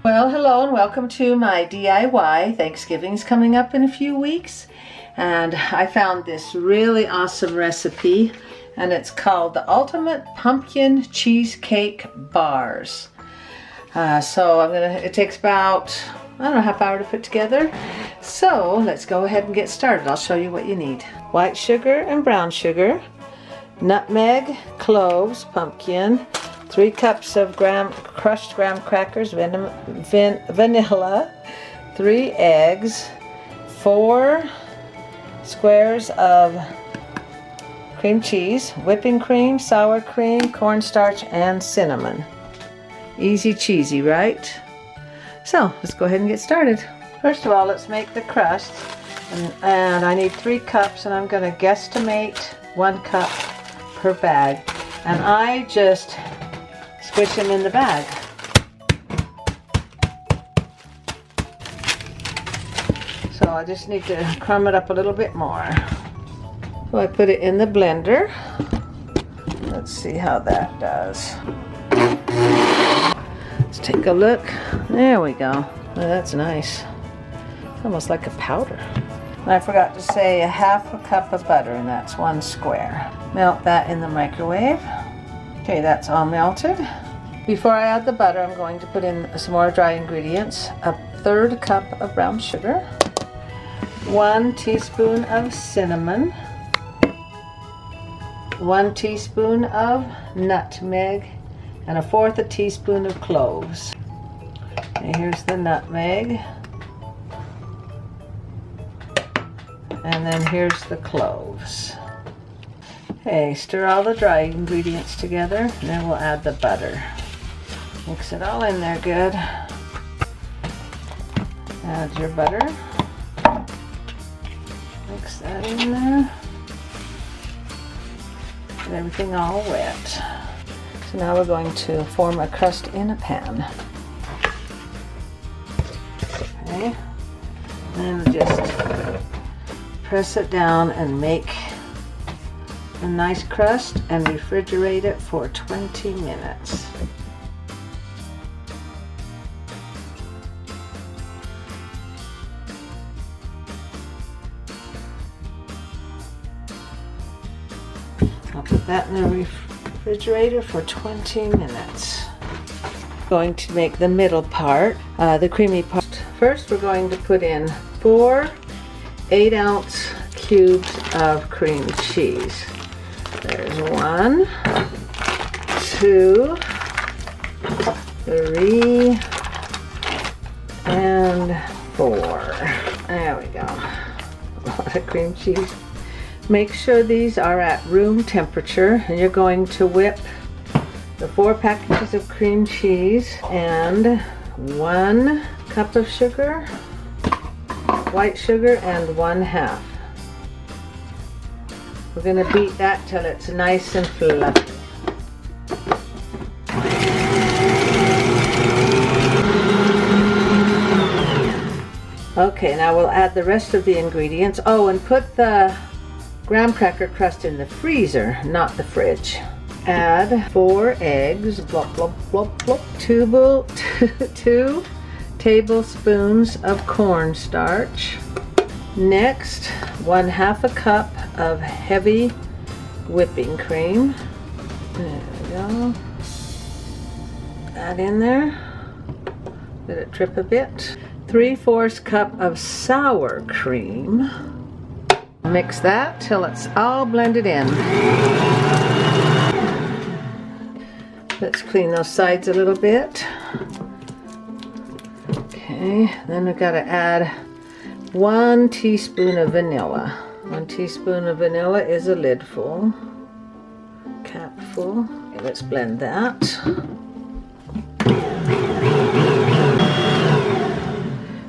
Well, hello and welcome to my DIY. Thanksgiving's coming up in a few weeks, and I found this really awesome recipe, and it's called the Ultimate Pumpkin Cheesecake Bars. It takes about, I don't know, half hour to put together. So let's go ahead and get started. I'll show you what you need. White sugar and brown sugar, nutmeg, cloves, pumpkin, 3 cups of crushed graham crackers, vanilla, 3 eggs, 4 squares of cream cheese, whipping cream, sour cream, cornstarch, and cinnamon. Easy cheesy, right? So let's go ahead and get started. First of all, let's make the crust. And I need 3 cups, and I'm going to guesstimate 1 cup per bag. And I just squish them in the bag. So I just need to crumb it up a little bit more. So I put it in the blender. Let's see how that does. Let's take a look. There we go. Oh, that's nice. It's almost like a powder. And I forgot to say a half a cup of butter, and that's 1 square. Melt that in the microwave. Okay, that's all melted. Before I add the butter, I'm going to put in some more dry ingredients. A 1/3 cup of brown sugar, 1 teaspoon of cinnamon, 1 teaspoon of nutmeg, and 1/4 teaspoon of cloves. Okay, here's the nutmeg. And then here's the cloves. Okay, stir all the dry ingredients together, and then we'll add the butter. Mix it all in there good. Add your butter. Mix that in there. Get everything all wet. So now we're going to form a crust in a pan. Okay. And just press it down and make a nice crust and refrigerate it for 20 minutes. I'll put that in the refrigerator for 20 minutes. Going to make the middle part, the creamy part. First, we're going to put in 4 8-ounce cubes of cream cheese. There's 1, 2, 3, and 4. There we go. A lot of cream cheese. Make sure these are at room temperature, and you're going to whip the 4 packages of cream cheese and 1 cup of sugar, white sugar, and 1/2. We're going to beat that till it's nice and fluffy. Okay, now we'll add the rest of the ingredients. Oh, and put the graham cracker crust in the freezer, not the fridge. Add 4 eggs, blop, blop, blop, blop, 2 tablespoons of cornstarch. Next, 1/2 cup of heavy whipping cream. There we go. Add in there. Let it drip a bit. 3/4 cup of sour cream. Mix that till it's all blended in. Let's clean those sides a little bit. Okay, then we've got to add 1 teaspoon of vanilla. 1 teaspoon of vanilla is a lid full, cap full. Okay, let's blend that.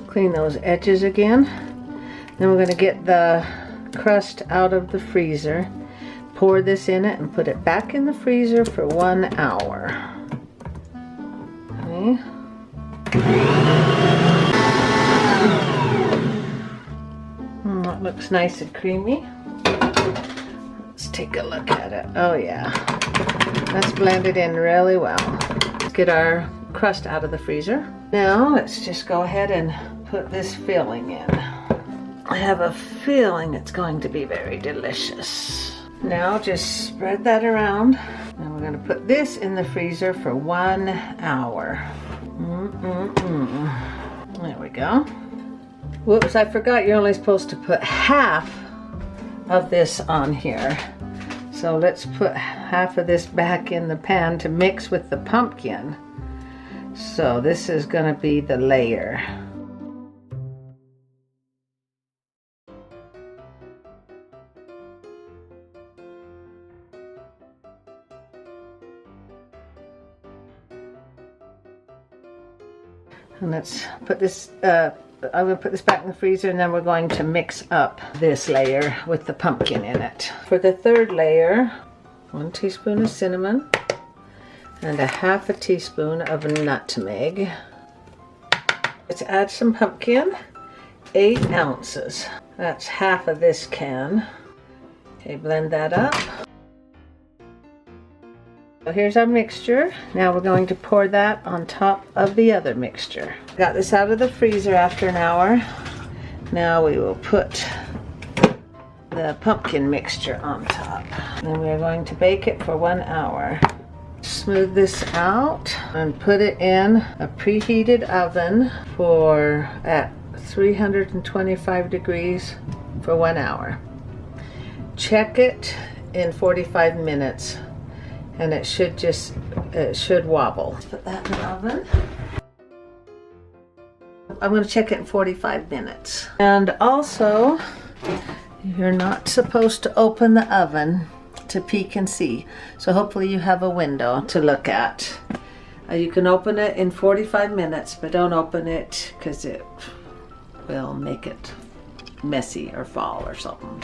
Clean those edges again. Then we're going to get the crust out of the freezer, pour this in it, and put it back in the freezer for 1 hour. Okay. That looks nice and creamy. Let's take a look at it. Oh yeah, that's blended in really well. Let's get our crust out of the freezer. Now let's just go ahead and put this filling in. I have a feeling it's going to be very delicious. Now just spread that around. And we're going to put this in the freezer for 1 hour. There we go. Whoops, I forgot you're only supposed to put half of this on here. So let's put half of this back in the pan to mix with the pumpkin. So this is going to be the layer. And let's put this, I'm going to put this back in the freezer, and then we're going to mix up this layer with the pumpkin in it. For the third layer, 1 teaspoon of cinnamon and a half a teaspoon of nutmeg. Let's add some pumpkin, 8 ounces. That's half of this can. Okay, blend that up. So here's our mixture. Now we're going to pour that on top of the other mixture. Got this out of the freezer after an hour. Now we will put the pumpkin mixture on top. And we are going to bake it for 1 hour. Smooth this out and put it in a preheated oven at 325 degrees for 1 hour. Check it in 45 minutes. And it should wobble. Put that in the oven. I'm going to check it in 45 minutes. And also, you're not supposed to open the oven to peek and see. So hopefully you have a window to look at. You can open it in 45 minutes, but don't open it because it will make it messy or fall or something.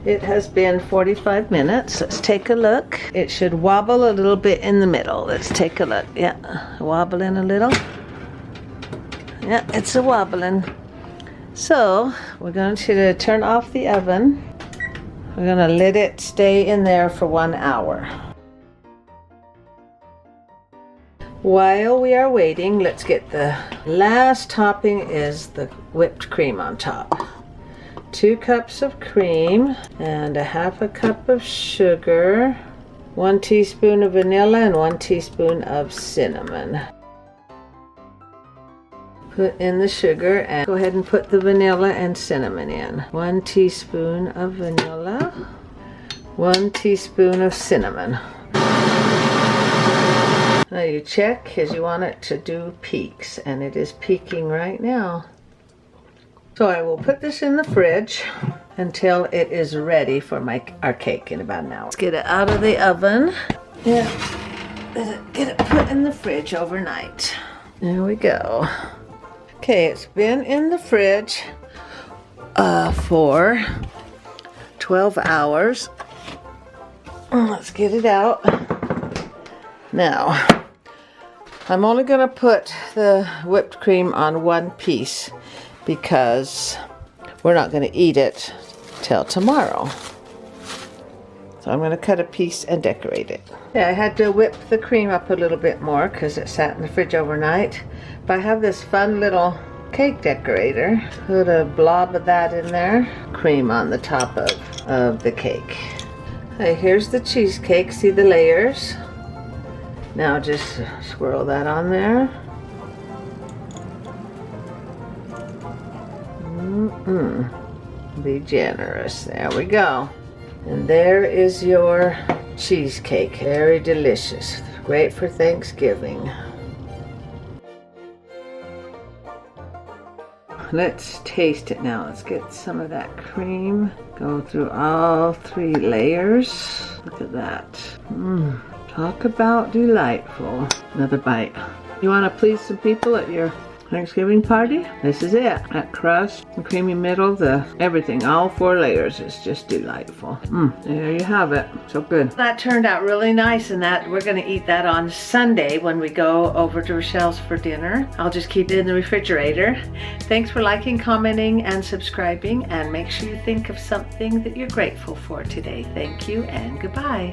It has been 45 minutes. Let's take a look. It should wobble a little bit in the middle. Let's take a look. Yeah, wobbling a little. Yeah, it's a wobbling. So we're going to turn off the oven. We're going to let it stay in there for 1 hour. While we are waiting, let's get the last topping is the whipped cream on top. 2 cups of cream and a half a cup of sugar, 1 teaspoon of vanilla and 1 teaspoon of cinnamon. Put in the sugar and go ahead and put the vanilla and cinnamon in. 1 teaspoon of vanilla, 1 teaspoon of cinnamon. Now you check because you want it to do peaks, and it is peaking right now. So I will put this in the fridge until it is ready for our cake in about an hour. Let's get it out of the oven. Yeah, get it put in the fridge overnight. There we go. Okay, it's been in the fridge for 12 hours. Let's get it out. Now, I'm only going to put the whipped cream on 1 piece because we're not going to eat it till tomorrow. So I'm going to cut a piece and decorate it. Yeah, I had to whip the cream up a little bit more because it sat in the fridge overnight. But I have this fun little cake decorator. Put a blob of that in there. Cream on the top of the cake. Okay, here's the cheesecake. See the layers? Now just swirl that on there. Be generous. There we go. And there is your cheesecake. Very delicious. Great for Thanksgiving. Let's taste it now. Let's get some of that cream. Go through all 3 layers. Look at that. Talk about delightful. Another bite. You want to please some people at your Thanksgiving party? This is it. That crust, the creamy middle, everything, all 4 layers is just delightful. There you have it. So good. That turned out really nice, and that we're going to eat that on Sunday when we go over to Rochelle's for dinner. I'll just keep it in the refrigerator. Thanks for liking, commenting, and subscribing, and make sure you think of something that you're grateful for today. Thank you and goodbye.